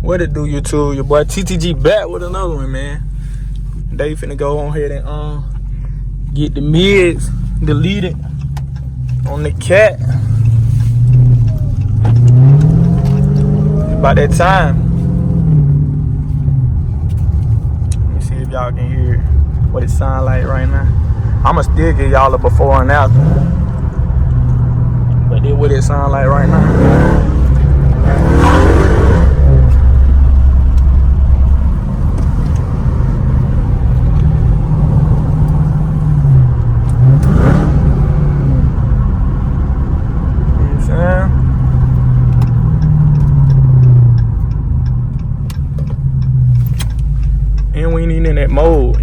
What it do, YouTube? Your boy TTG back with another one, man. They finna go on here and get the mids deleted on the cat. About that time. Let me see if y'all can hear what it sound like right now. I'ma still give y'all a before and after. But this what it sound like right now. And we ain't even in that mode.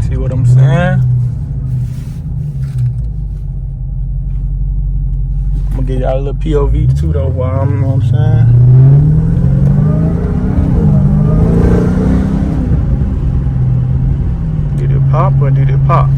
See what I'm saying? Get y'all a little POV too though, while I'm, you know what I'm saying? Did it pop or did it pop?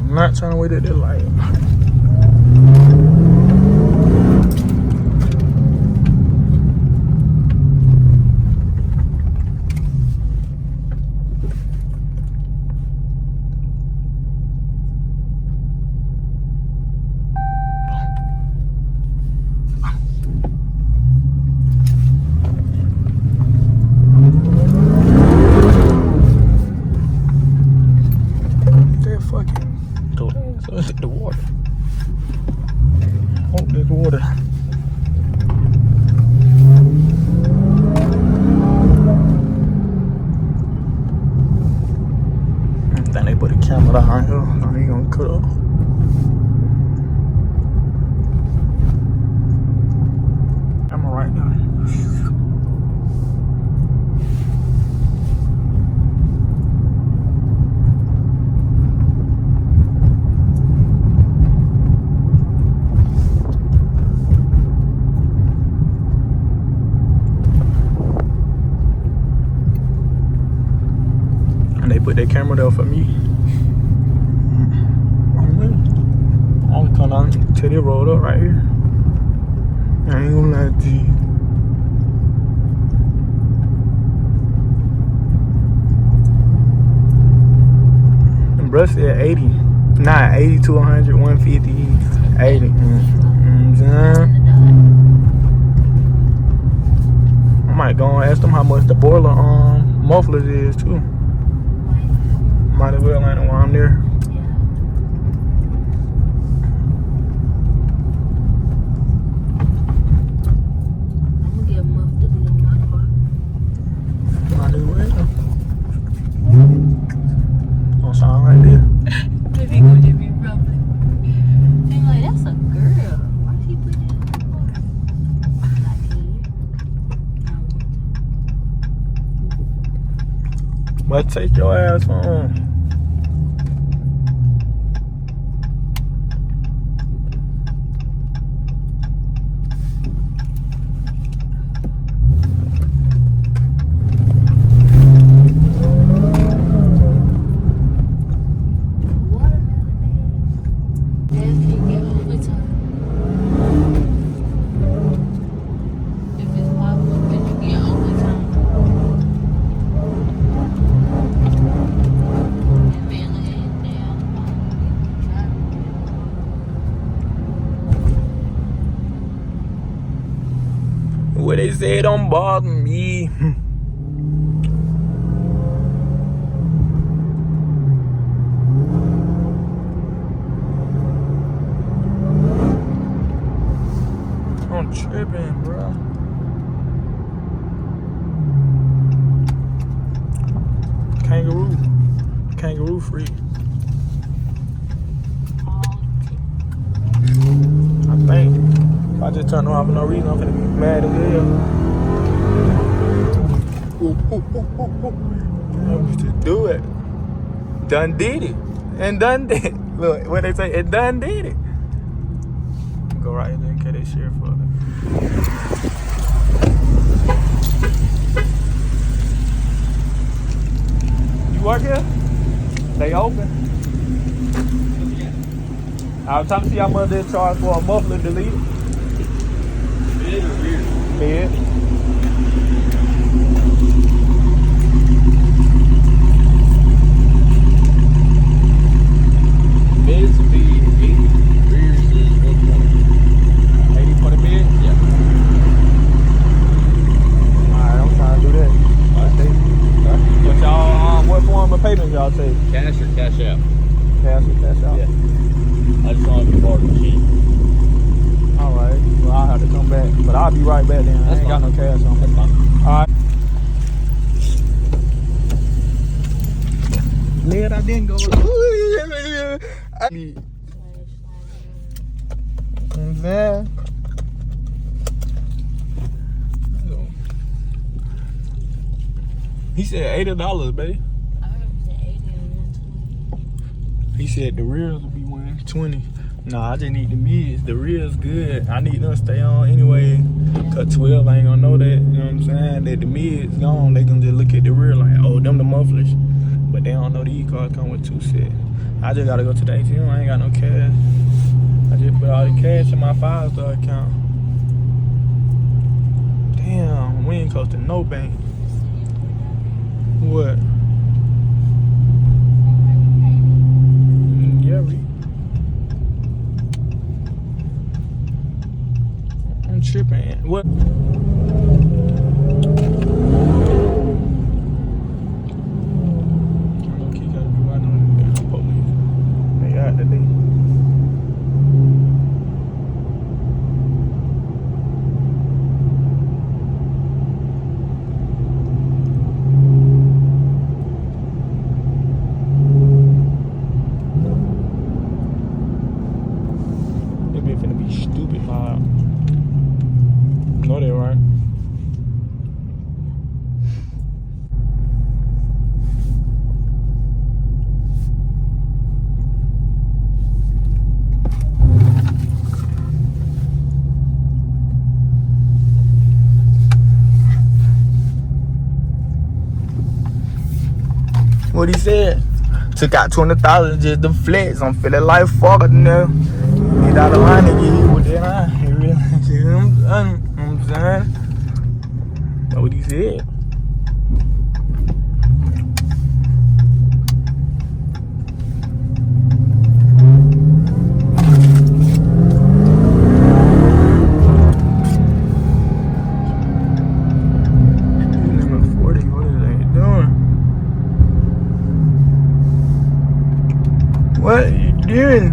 I'm not trying to wait at that light. The water. Hope there's water. I think they put a camera behind here. No, they gonna cut up. Camera right there. They put that camera there for me. I'll come on till they roll up right here. I ain't gonna lie to you. And bruh said 80. Nah, 80 to 100, 150, 80. I might go and ask them how much the boiler mufflers is too. Might as well land while I'm there. I'm gonna get a muff to do on my car. Might as well. Don't sound like this. Maybe gonna just be rumbling. They're like, that's a girl. Why she put that on my car? But take your ass home. Water? gas can get overtime. If it's possible, can you get overtime? And man, look at his damn driving. What they say don't bother me. I'm tripping, bro. Kangaroo free. I think. If I just turn around for no reason, I'm gonna be mad as hell. Just do it. Done did it. And done did it. Look, what they say, it done did it. Go right in there and get that share for it. You work here? They open? I was trying to see how much they charge for a muffler deleted. Mid or rear? Mid. Mids would be 80. Rears is 120. 80 for the mid? Yeah. Alright, I'm trying to do that. But y'all, what form of payment y'all take? Cash or cash out? Cash or cash out? Yeah. I just want to borrow the machine. Alright, well I'll have to come back. But I'll be right back then. I ain't got no cash on me. That's fine. Alright. Lid, I didn't go. You know what I'm saying? He said $80, baby. I heard you said 80 and 120. He said the rears will be 120. Nah, I just need the mids. The rears good. I need them to stay on anyway. Cause 12 ain't gonna know that. You know what I'm saying? That the mids gone. They gonna just look at the rear like, oh, them the mufflers. But they don't know the E-cars come with 2 sets. I just gotta go to the ATM. I ain't got no cash. I just put all the cash in my 5-star account. Damn, we ain't close to no bank. What? Yeah, I'm tripping. What? Low-key gotta be riding on the damn police. They out today. They be finna be stupid loud. No, they weren't. What he said? Took out 20,000 just the flex. I'm feeling like fucker now. Get out of line and get hit with that line. You know what I'm saying? That's what he said. Number 40, what is they doing? What are you doing?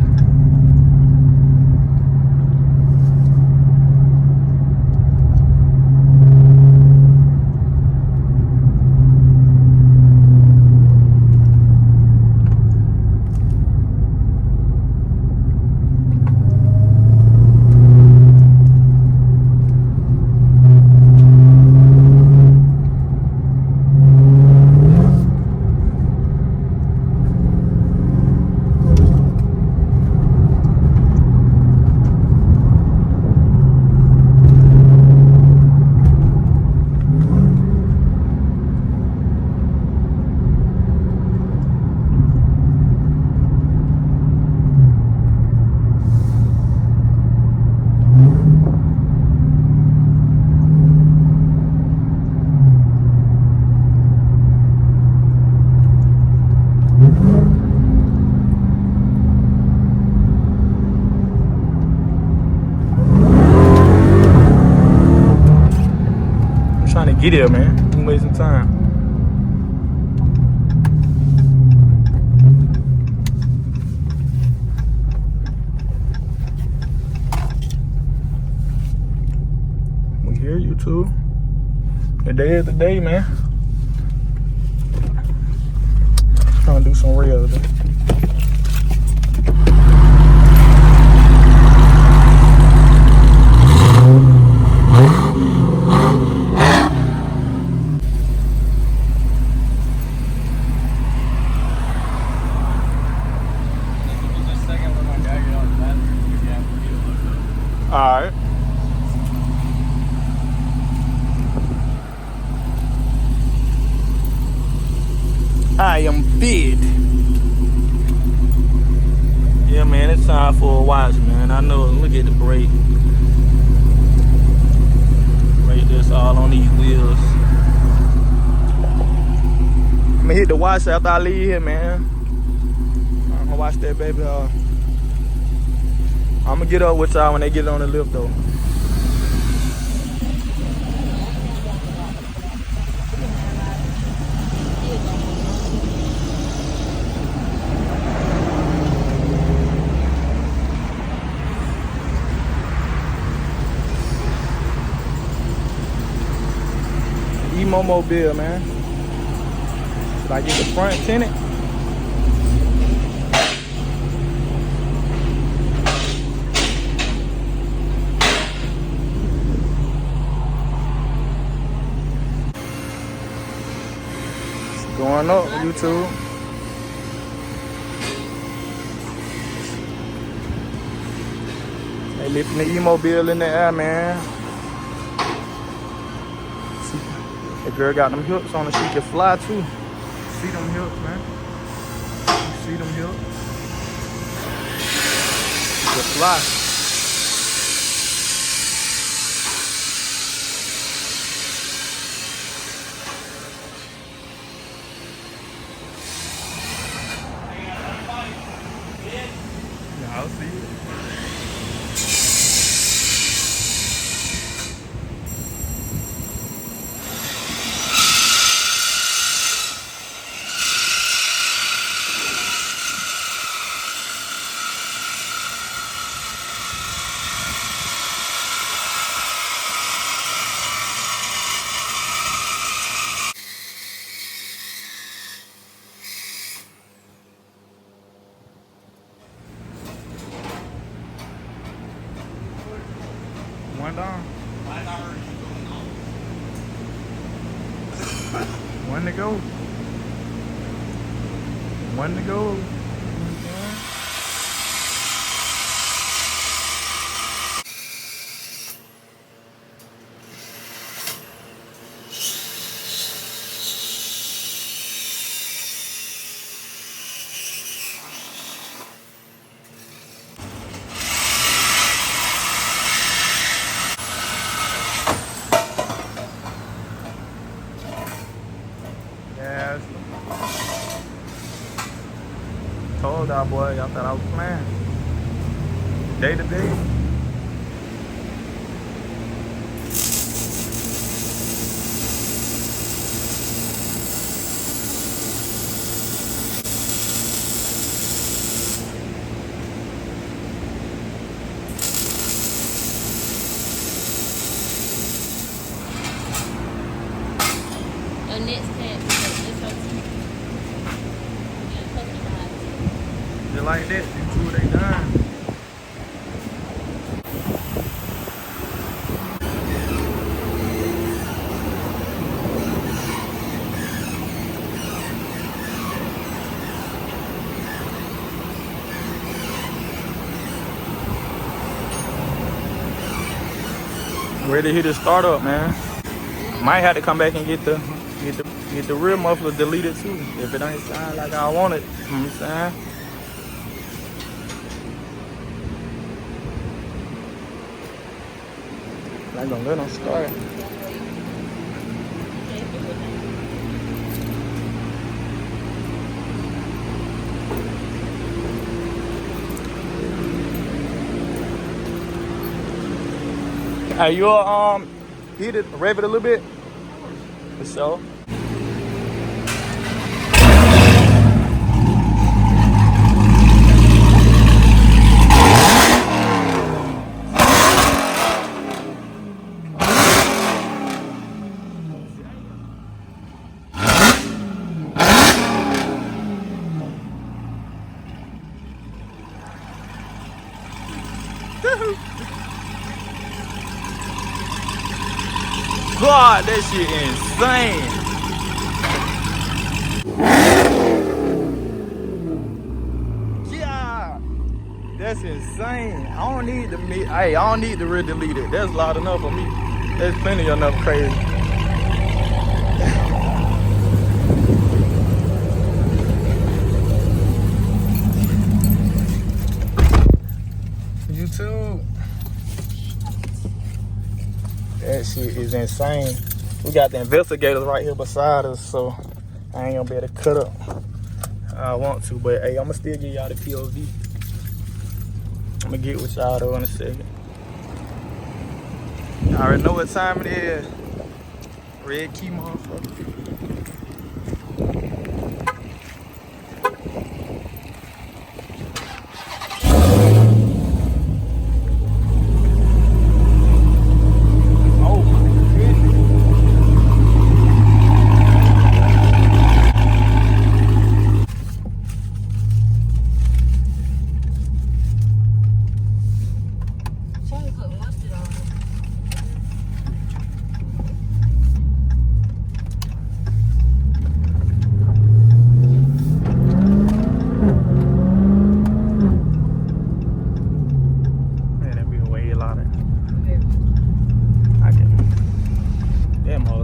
Get here, man. I'm wasting time. We here, YouTube. Today is the day, man. Trying to do some reels. Alright. I am fit. Yeah, man, it's time for a watch, man. I know. Look at the brake. Brake this all on these wheels. I'm gonna hit the watch after I leave here, man. I'm gonna watch that baby. I'm gonna get up with y'all when they get on the lift, though. E-Mobile, man. Should I get the front tinted? Going up, YouTube. They lifting the E-Mobile in the air, man. That girl got them hips on her. She can fly too. See them hips, man. You see them hips? She can fly. I'll see you. One down. One to go. One to go. Yes. Told y'all, boy, y'all thought I was playing. Day to day. Your next step is Just like that, them two they done. Ready to hit the start up, man. Might have to come back and get the rear muffler deleted too. If it ain't sound like I want it, you know what I'm saying? I'm gonna let them start. Hey, you hit it, rev it a little bit. For sure. God, that shit insane. Yeah, that's insane. I don't need to hey, I don't need to really delete it. That's loud enough for me. That's plenty enough crazy. YouTube. That shit is insane. We got the investigators right here beside us, so I ain't gonna be able to cut up. I want to, but hey, I'ma still give y'all the POV. I'ma get with y'all though in a second. Y'all already know what time it is. Red key, motherfucker.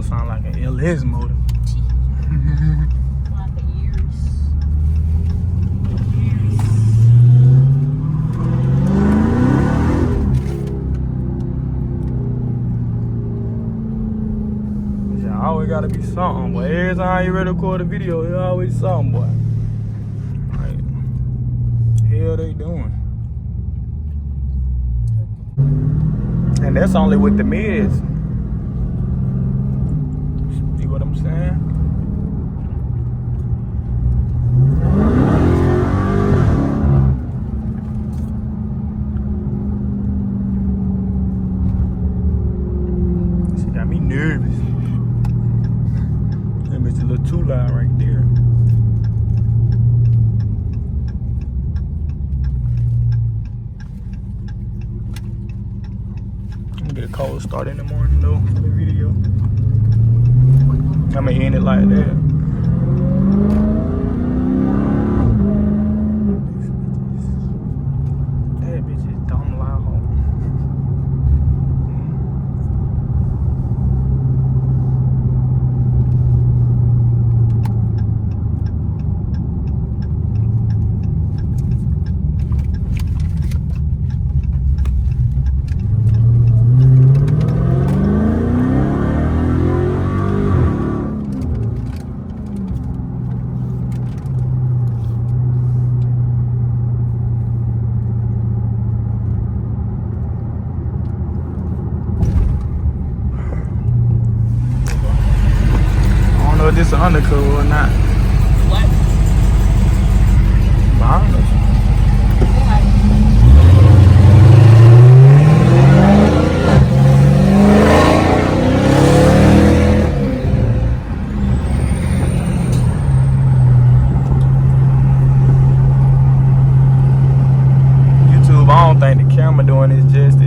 Sound like an LS motor. Like a years. Yeah, always gotta be something, boy. Every time you ready to record a video, there's always something, boy. Like, hell they doing? And that's only with the mids. See what I'm saying? She got me nervous. That bitch a little too loud right there. I'm gonna get a cold start in the morning though for the video. I'm gonna end it like that. That bitch is dumb loud. If this an undercover or not. What? Behind us. YouTube, I don't think the camera doing this justice.